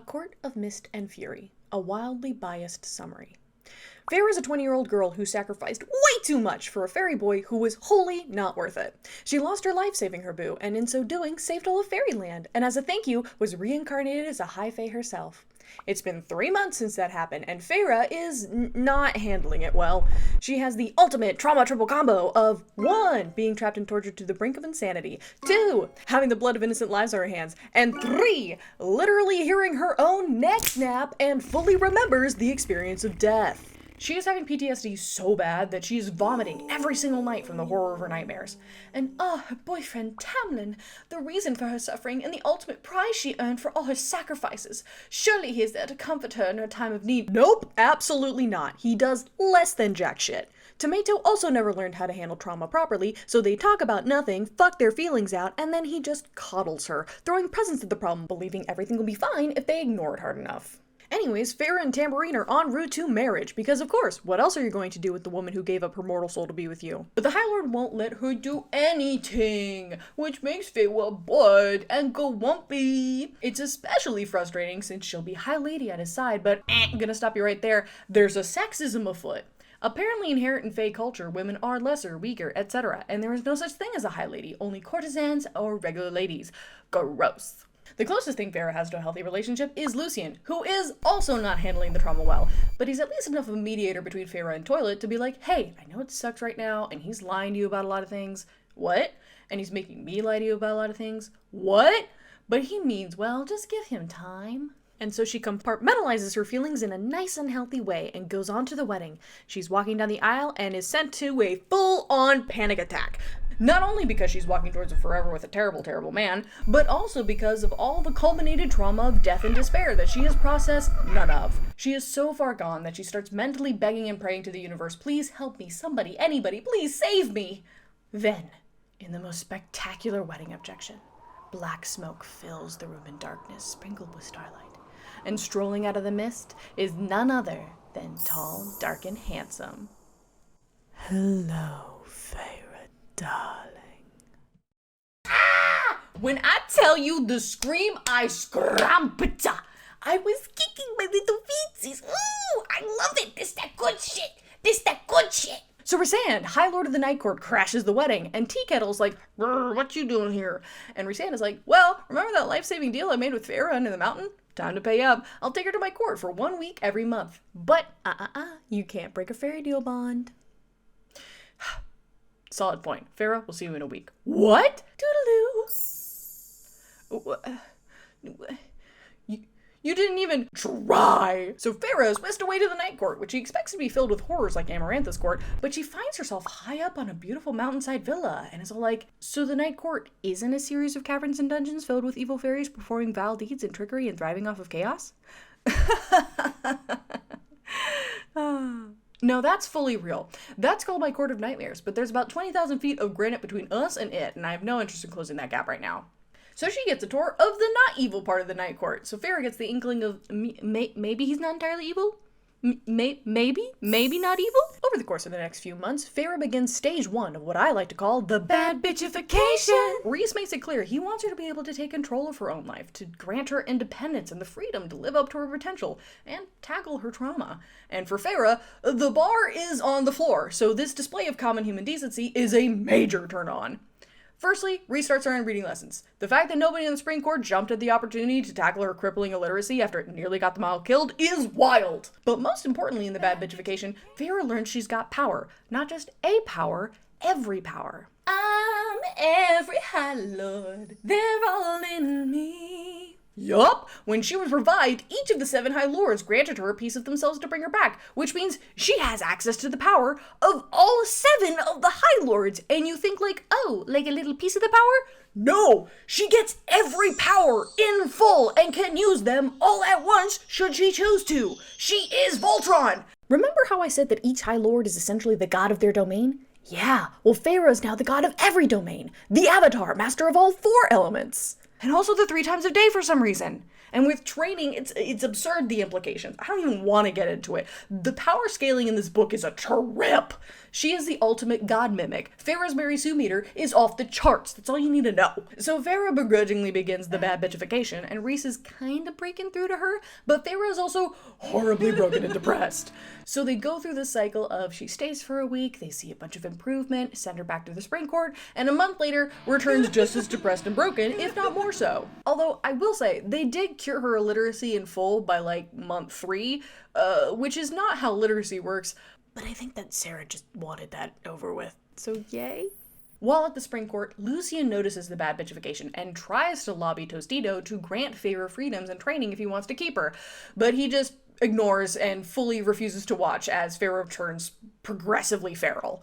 Court of Mist and Fury, a wildly biased summary. Feyre is a 20-year-old girl who sacrificed way too much for a fairy boy who was wholly not worth it. She lost her life saving her boo, and in so doing saved all of fairyland, and as a thank you, was reincarnated as a high fae herself. It's been 3 months since that happened, and Feyre is not handling it well. She has the ultimate trauma triple combo of 1. Being trapped and tortured to the brink of insanity, 2. Having the blood of innocent lives on her hands, and 3. Literally hearing her own neck snap and fully remembers the experience of death. She is having PTSD so bad that she is vomiting every single night from the horror of her nightmares. And her boyfriend Tamlin, the reason for her suffering and the ultimate prize she earned for all her sacrifices. Surely he is there to comfort her in her time of need. Nope, absolutely not. He does less than jack shit. Tomato also never learned how to handle trauma properly, so they talk about nothing, fuck their feelings out, and then he just coddles her, throwing presents at the problem, believing everything will be fine if they ignore it hard enough. Anyways, Feyre and Tambourine are en route to marriage, because of course, what else are you going to do with the woman who gave up her mortal soul to be with you? But the High Lord won't let her do anything, which makes Feyre bored and grumpy. It's especially frustrating since she'll be High Lady at his side, but I'm gonna stop you right there. There's a sexism afoot. Apparently inherent in Fae culture, women are lesser, weaker, etc., and there is no such thing as a High Lady, only courtesans or regular ladies. Gross. The closest thing Feyre has to a healthy relationship is Lucien, who is also not handling the trauma well, but he's at least enough of a mediator between Feyre and Toilet to be like, hey, I know it sucks right now, and he's lying to you about a lot of things. What? And he's making me lie to you about a lot of things. What? But he means well, just give him time. And so she compartmentalizes her feelings in a nice and healthy way and goes on to the wedding. She's walking down the aisle and is sent to a full-on panic attack. Not only because she's walking towards a forever with a terrible, terrible man, but also because of all the culminated trauma of death and despair that she has processed none of. She is so far gone that she starts mentally begging and praying to the universe, please help me, somebody, anybody, please save me. Then, in the most spectacular wedding objection, black smoke fills the room in darkness sprinkled with starlight, and strolling out of the mist is none other than tall, dark, and handsome. Hello, Feyre. Darling. Ah! When I tell you the scream, I scrampita. I was kicking my little feetsies. Ooh, I love it. This that good shit. This that good shit. So Rhysand, High Lord of the Night Court, crashes the wedding, and Tea Kettle's like, what you doing here? And Rhysand is like, well, remember that life-saving deal I made with Feyre under the mountain? Time to pay up. I'll take her to my court for 1 week every month. But, you can't break a fairy deal bond. Solid point. Feyre, we'll see you in a week. What? Toodaloo. You didn't even try. So Feyre is whisked away to the Night Court, which she expects to be filled with horrors like Amarantha's court, but she finds herself high up on a beautiful mountainside villa, and is all like, so the Night Court isn't a series of caverns and dungeons filled with evil fairies performing vile deeds and trickery and thriving off of chaos? No, that's fully real. That's called my Court of Nightmares, but there's about 20,000 feet of granite between us and it, and I have no interest in closing that gap right now. So she gets a tour of the not evil part of the Night Court, so Feyre gets the inkling of maybe he's not entirely evil? Maybe not evil? Over the course of the next few months, Feyre begins stage 1 of what I like to call the bad bitchification. Rhys makes it clear he wants her to be able to take control of her own life, to grant her independence and the freedom to live up to her potential, and tackle her trauma. And for Feyre, the bar is on the floor, so this display of common human decency is a major turn-on. Firstly, Rhys starts her on reading lessons. The fact that nobody in the Spring Court jumped at the opportunity to tackle her crippling illiteracy after it nearly got them all killed is wild. But most importantly in the bad bitchification, Feyre learns she's got power. Not just a power, every power. I'm every High Lord, they're all in me. Yup! When she was revived, each of the 7 High Lords granted her a piece of themselves to bring her back, which means she has access to the power of all 7 of the High Lords. And you think like, oh, like a little piece of the power? No! She gets every power in full and can use them all at once should she choose to. She is Voltron! Remember how I said that each High Lord is essentially the god of their domain? Yeah, well Feyre is now the god of every domain. The Avatar, master of all 4 elements. And also the 3 times a day for some reason. And with training, it's absurd, the implications. I don't even want to get into it. The power scaling in this book is a trip. She is the ultimate god mimic. Farrah's Mary Sue meter is off the charts. That's all you need to know. So Farrah begrudgingly begins the bad bitchification, and Rhys is kind of breaking through to her, but Farrah is also horribly broken and depressed. So they go through the cycle of she stays for a week, they see a bunch of improvement, send her back to the spring court, and a month later returns just as depressed and broken, if not more so. Although I will say, they did cure her illiteracy in full by like month 3, which is not how literacy works, but I think that Sara just wanted that over with. So yay. While at the spring court, Lucien notices the bad bitchification and tries to lobby Tostito to grant Farrah freedoms and training if he wants to keep her, but he just ignores and fully refuses to watch as Farrah turns progressively feral.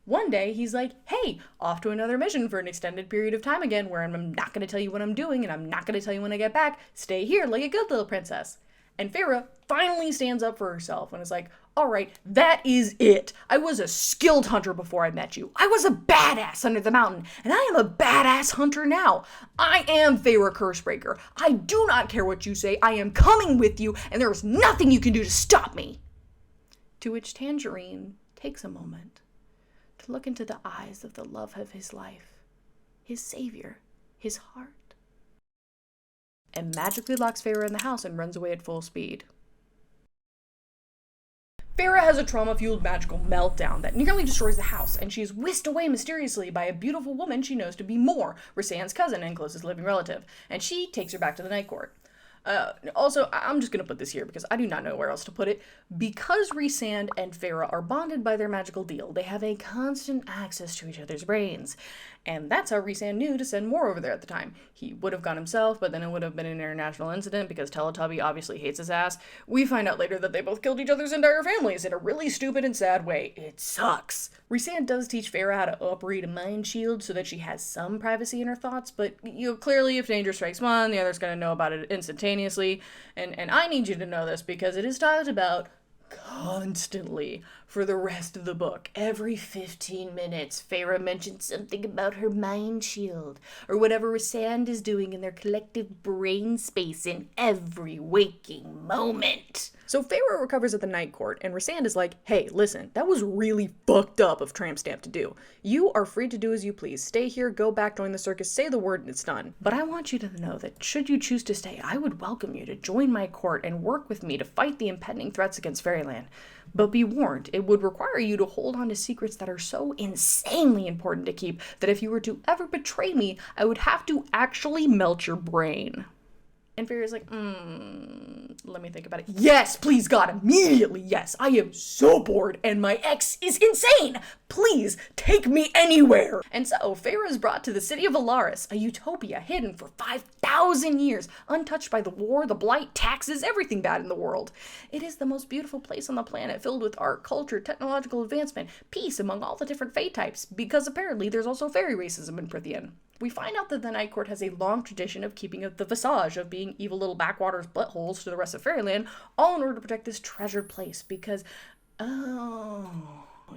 One day, he's like, hey, off to another mission for an extended period of time again, where I'm not going to tell you what I'm doing, and I'm not going to tell you when I get back. Stay here like a good little princess. And Farrah finally stands up for herself and is like, all right, that is it. I was a skilled hunter before I met you. I was a badass under the mountain, and I am a badass hunter now. I am Farrah Cursebreaker. I do not care what you say. I am coming with you, and there is nothing you can do to stop me. To which Tangerine takes a moment to look into the eyes of the love of his life, his savior, his heart, and magically locks Farrah in the house and runs away at full speed. Farrah has a trauma-fueled magical meltdown that nearly destroys the house, and she is whisked away mysteriously by a beautiful woman she knows to be Mor, Rhysand's cousin and closest living relative, and she takes her back to the Night Court. Also, I'm just going to put this here because I do not know where else to put it. Because Rhysand and Farrah are bonded by their magical deal, they have a constant access to each other's brains. And that's how Rhysand knew to send Mor over there at the time. He would have gone himself, but then it would have been an international incident because Teletubby obviously hates his ass. We find out later that they both killed each other's entire families in a really stupid and sad way. It sucks. Rhysand does teach Farrah how to operate a mind shield so that she has some privacy in her thoughts, but clearly if danger strikes one, the other's going to know about it instantaneously. And I need you to know this because it is talked about constantly for the rest of the book. Every 15 minutes, Farrah mentions something about her mind shield, or whatever Rhysand is doing in their collective brain space in every waking moment. So Farrah recovers at the Night Court, and Rhysand is like, hey, listen, that was really fucked up of Tramp Stamp to do. You are free to do as you please. Stay here, go back, join the circus, say the word, and it's done. But I want you to know that should you choose to stay, I would welcome you to join my court and work with me to fight the impending threats against Fairyland. But be warned, it would require you to hold on to secrets that are so insanely important to keep that if you were to ever betray me, I would have to actually melt your brain. And Farrah's like, let me think about it. Yes, please God, immediately, yes. I am so bored and my ex is insane. Please, take me anywhere. And so Farrah is brought to the city of Alaris, a utopia hidden for 5,000 years, untouched by the war, the blight, taxes, everything bad in the world. It is the most beautiful place on the planet, filled with art, culture, technological advancement, peace among all the different fae types, because apparently there's also fairy racism in Prithian. We find out that the Night Court has a long tradition of keeping up the visage of being evil little backwaters buttholes to the rest of Fairyland, all in order to protect this treasured place, because,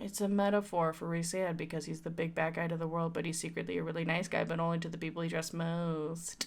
it's a metaphor for Rhysand because he's the big bad guy to the world, but he's secretly a really nice guy, but only to the people he trusts most.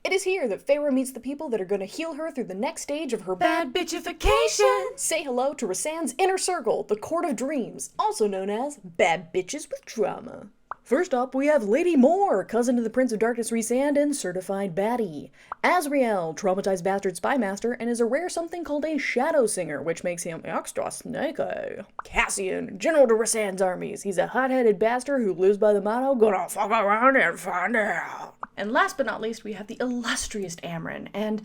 It is here that Farrah meets the people that are going to heal her through the next stage of her bad bitchification. Say hello to Rhysand's inner circle, the Court of Dreams, also known as Bad Bitches with Trauma. First up, we have Lady Mor, cousin to the Prince of Darkness Rhysand and certified baddie. Azriel, traumatized bastard spy master, and is a rare something called a shadow singer, which makes him extra snaky. Cassian, general to Rhysand's armies. He's a hot-headed bastard who lives by the motto, gonna fuck around and find out. And last but not least, we have the illustrious Amren, and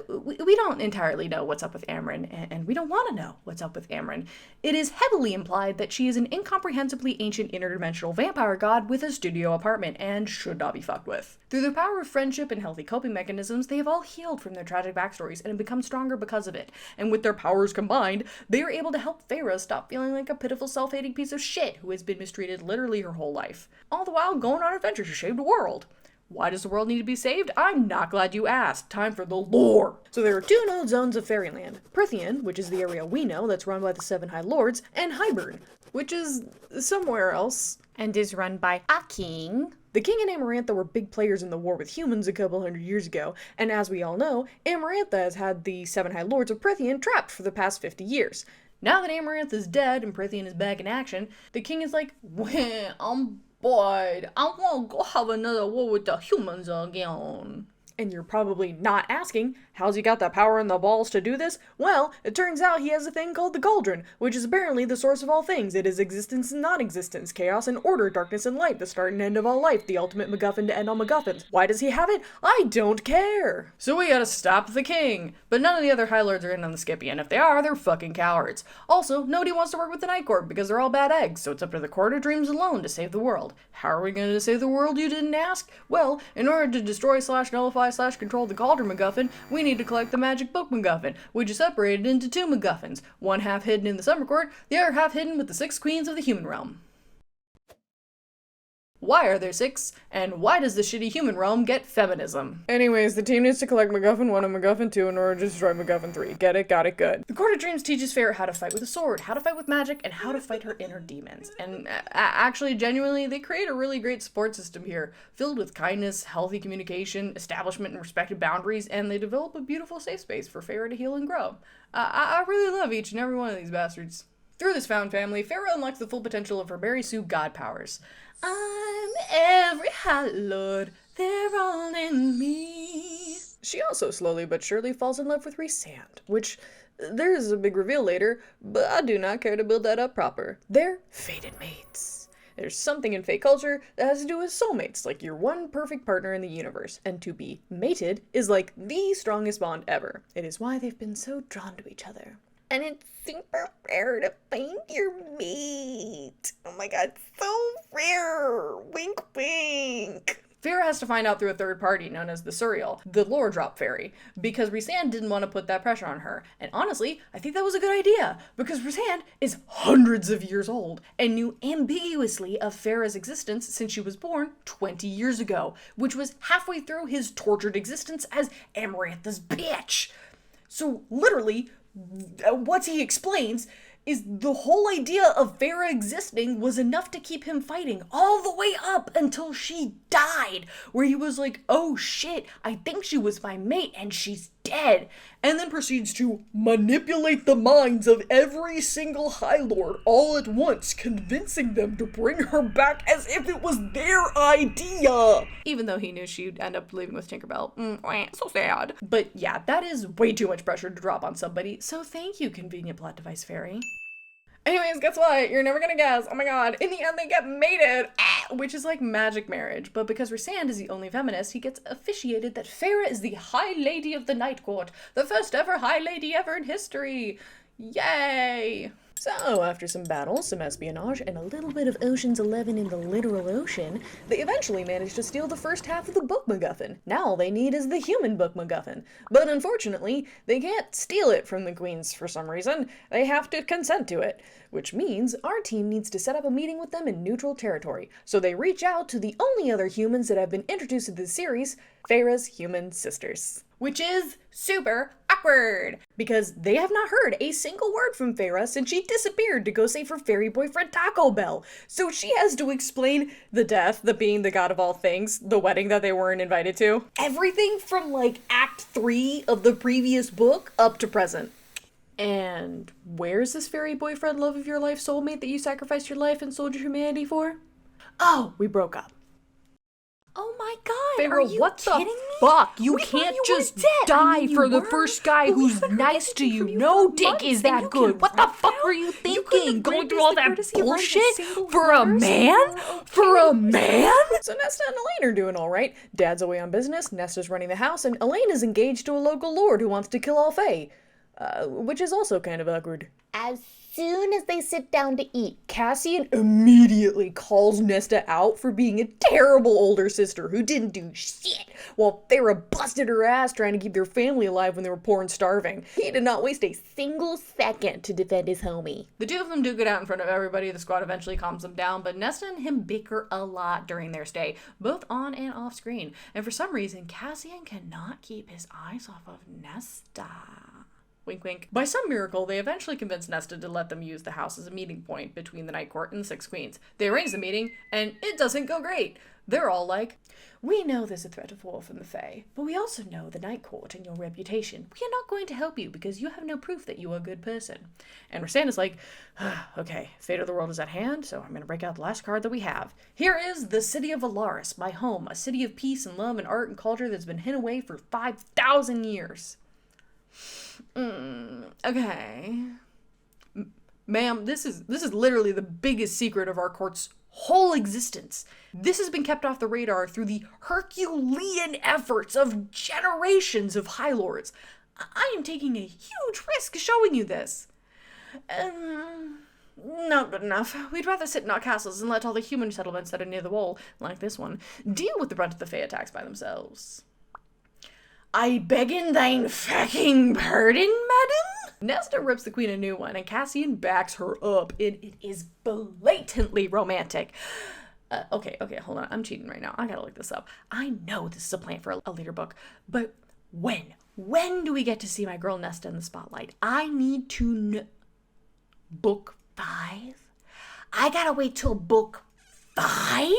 we don't entirely know what's up with Amren, and we don't want to know what's up with Amren. It is heavily implied that she is an incomprehensibly ancient interdimensional vampire god with a studio apartment and should not be fucked with. Through the power of friendship and healthy coping mechanisms, they have all healed from their tragic backstories and have become stronger because of it. And with their powers combined, they are able to help Farrah stop feeling like a pitiful self-hating piece of shit who has been mistreated literally her whole life. All the while going on adventures to save the world. Why does the world need to be saved? I'm not glad you asked. Time for the lore. So there are two known zones of fairyland. Prythian, which is the area we know that's run by the Seven High Lords, and Hybern, which is somewhere else, and is run by a king. The king and Amarantha were big players in the war with humans a couple hundred years ago, and as we all know, Amarantha has had the Seven High Lords of Prythian trapped for the past 50 years. Now that Amarantha is dead and Prythian is back in action, the king is like, well, I'm bored. I want to go have another war with the humans again. And you're probably not asking, how's he got the power and the balls to do this? Well, it turns out he has a thing called the Cauldron, which is apparently the source of all things. It is existence and non-existence, chaos and order, darkness and light, the start and end of all life, the ultimate MacGuffin to end all MacGuffins. Why does he have it? I don't care! So we gotta stop the king. But none of the other High Lords are in on the skippy, and if they are, they're fucking cowards. Also, nobody wants to work with the Night Court because they're all bad eggs, so it's up to the Court of Dreams alone to save the world. How are we gonna save the world, you didn't ask? Well, in order to destroy / nullify / control the Cauldron MacGuffin, we need to collect the Magic Book MacGuffin, which is separated into two MacGuffins, one half hidden in the Summer Court, the other half hidden with the 6 queens of the human realm. Why are there 6? And why does the shitty human realm get feminism? Anyways, the team needs to collect MacGuffin 1 and MacGuffin 2 in order to destroy MacGuffin 3. Get it? Got it? Good. The Court of Dreams teaches Feyre how to fight with a sword, how to fight with magic, and how to fight her inner demons. And actually, genuinely, they create a really great support system here, filled with kindness, healthy communication, establishment and respected boundaries, and they develop a beautiful safe space for Feyre to heal and grow. I really love each and every one of these bastards. Through this found family, Feyre unlocks the full potential of her Mary Sue god powers. I'm every High Lord, they're all in me. She also slowly but surely falls in love with Rhysand, which there is a big reveal later, but I do not care to build that up proper. They're fated mates. There's something in Fae culture that has to do with soulmates, like your one perfect partner in the universe, and to be mated is like the strongest bond ever. It is why they've been so drawn to each other. And it's super rare to find your mate. Oh my god, so rare. Wink, wink. Feyre has to find out through a third party known as the Suriel, the lore drop fairy, because Rhysand didn't want to put that pressure on her. And honestly, I think that was a good idea, because Rhysand is hundreds of years old and knew ambiguously of Feyre's existence since she was born 20 years ago, which was halfway through his tortured existence as Amarantha's bitch. So literally, what he explains is the whole idea of Feyre existing was enough to keep him fighting all the way up until she died, where he was like, oh shit, I think she was my mate and she's dead, and then proceeds to manipulate the minds of every single High Lord all at once, convincing them to bring her back as if it was their idea. Even though he knew she'd end up leaving with Tinkerbell. So sad. But yeah, that is way too much pressure to drop on somebody, so thank you, convenient plot device fairy. Anyways, guess what? You're never gonna guess. Oh my god. In the end, they get mated, which is like magic marriage. But because Rhysand is the only feminist, he gets officiated that Feyre is the High Lady of the Night Court, the first ever High Lady ever in history. Yay! So, after some battles, some espionage, and a little bit of Ocean's 11 in the literal ocean, they eventually managed to steal the first half of the book MacGuffin. Now all they need is the human book MacGuffin. But unfortunately, they can't steal it from the queens for some reason. They have to consent to it. Which means our team needs to set up a meeting with them in neutral territory. So they reach out to the only other humans that have been introduced to this series, Feyre's human sisters. Which is super awkward, because they have not heard a single word from Feyre since she disappeared to go save her fairy boyfriend Taco Bell. So she has to explain the death, the being the god of all things, the wedding that they weren't invited to. Everything from like Act 3 of the previous book up to present. And where's this fairy boyfriend, love of your life, soulmate that you sacrificed your life and sold your humanity for? Oh, we broke up. Oh my god, Feyre, are you what kidding the me? fuck? You We thought can't you just were dead. die I mean, you for the were, first guy but we who's haven't heard nice to anything you. from you No for dick months, is and that you good. can What the run fuck now? were you You thinking? couldn't Going grant through us all the that courtesy of running a bullshit single for a universe? man? Okay. For a man? So Nesta and Elaine are doing all right. Dad's away on business, Nesta's running the house, and Elaine is engaged to a local lord who wants to kill all Fae. Which is also kind of awkward. As soon as they sit down to eat, Cassian immediately calls Nesta out for being a terrible older sister who didn't do shit while Feyre busted her ass trying to keep their family alive when they were poor and starving. He did not waste a Single second to defend his homie. The two of them duke it out in front of everybody. The squad eventually calms them down, but Nesta and him bicker a lot during their stay, both on and off screen. And for some reason, Cassian cannot keep his eyes off of Nesta. Wink, wink. By some miracle, they eventually convince Nesta to let them use the house as a meeting point between the Night Court and the Six Queens. They arrange the meeting, and it doesn't go great. They're all like, "We know there's a threat of war from the Fae, but we also know the Night Court and your reputation. We are not going to help you because you have no proof that you are a good person." And Rhysand's like, "Okay, fate of the world is at hand, so I'm going to break out the last card that we have. Here is the city of Valaris, my home, a city of peace and love and art and culture that's been hidden away for 5,000 years. Okay. Ma'am, this is literally the biggest secret of our court's whole existence. This has been kept off the radar through the Herculean efforts of generations of High Lords. I am taking a huge risk showing you this. Not good enough. We'd rather sit in our castles and let all the human settlements that are near the wall, like this one, deal with the brunt of the Fae attacks by themselves." "I beg in thine fucking pardon, madam?" Nesta rips the queen a new one, and Cassian backs her up. It is blatantly romantic. Okay, hold on. I'm cheating right now. I gotta look this up. I know this is a plan for a later book, but when? When do we get to see my girl Nesta in the spotlight? I need to know. Book 5? I gotta wait till book 5?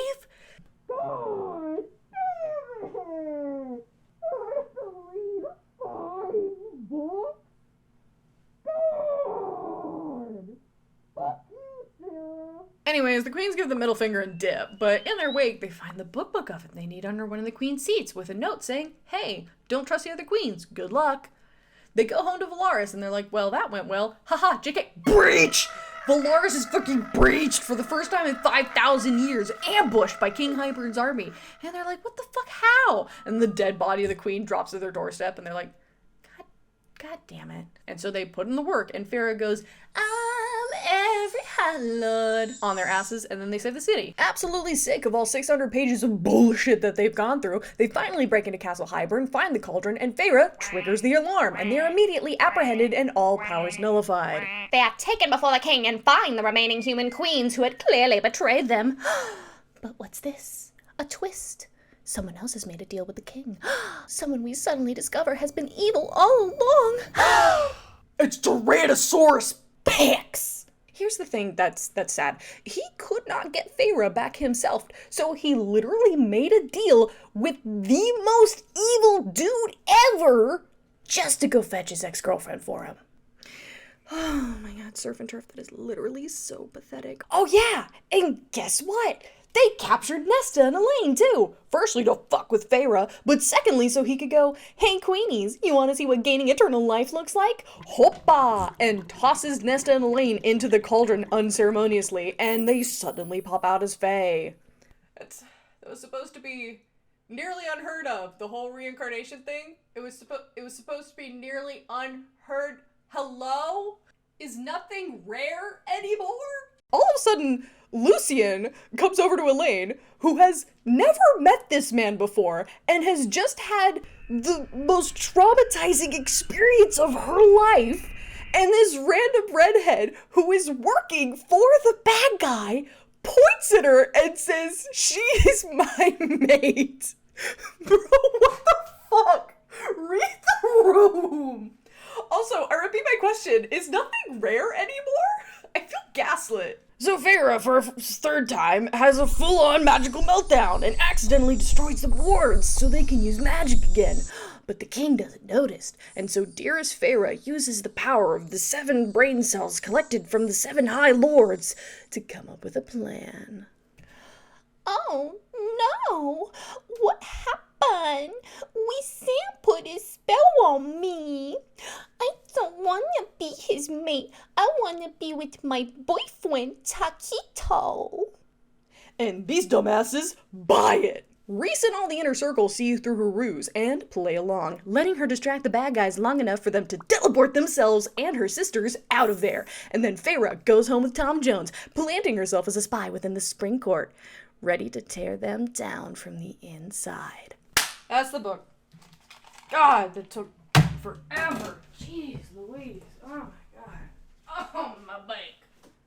Anyways, the queens give the middle finger and dip, but in their wake, they find the book oven they need under one of the queen's seats with a note saying, "Hey, don't trust the other queens. Good luck." They go home to Valaris and they're like, "Well, that went well. Haha, JK, breach!" Valaris is fucking breached for the first time in 5,000 years, ambushed by King Hybern's army. And they're like, "What the fuck, how?" And the dead body of the queen drops to their doorstep and they're like, God damn it. And so they put in the work, and Feyre goes, "I'm every High Lord," on their asses, and then they save the city. Absolutely sick of all 600 pages of bullshit that they've gone through, they finally break into Castle Hybern, find the cauldron, and Feyre triggers the alarm, and they're immediately apprehended and all powers nullified. They are taken before the king and find the remaining human queens who had clearly betrayed them. But what's this? A twist. Someone else has made a deal with the king. Someone we suddenly discover has been evil all along. It's Tyrannosaurus Pax! Here's the thing that's sad. He could not get Feyre back himself, so he literally made a deal with the most evil dude ever just to go fetch his ex-girlfriend for him. Oh my god, surf and turf, that is literally so pathetic. Oh yeah, and guess what? They captured Nesta and Elaine too. Firstly to fuck with Feyre, but secondly so he could go, "Hey queenies, you wanna see what gaining eternal life looks like? Hoppa!" And tosses Nesta and Elaine into the cauldron unceremoniously, and they suddenly pop out as Fae. That was supposed to be nearly unheard of, the whole reincarnation thing. It was supposed to be nearly unheard. Hello? Is nothing rare anymore? All of a sudden, Lucien comes over to Elaine, who has never met this man before and has just had the most traumatizing experience of her life. And this random redhead who is working for the bad guy points at her and says, "She is my mate." Bro, what the fuck? Read the room. Also, I repeat my question, is nothing rare anymore? I feel gaslit. So Feyre, for a third time, has a full-on magical meltdown and accidentally destroys the wards so they can use magic again. But the king doesn't notice, and so dearest Feyre uses the power of the 7 brain cells collected from the 7 High Lords to come up with a plan. Oh no! What happened? Sam put his spell on me. I don't want to be his mate. I want to be with my boyfriend, Taquito. And these dumbasses buy it. Reese and all the inner circle see through her ruse and play along, letting her distract the bad guys long enough for them to teleport themselves and her sisters out of there. And then Feyre goes home with Tom Jones, planting herself as a spy within the Spring Court, ready to tear them down from the inside. That's the book. God, that took forever. Jeez Louise. Oh my god. Oh, my back.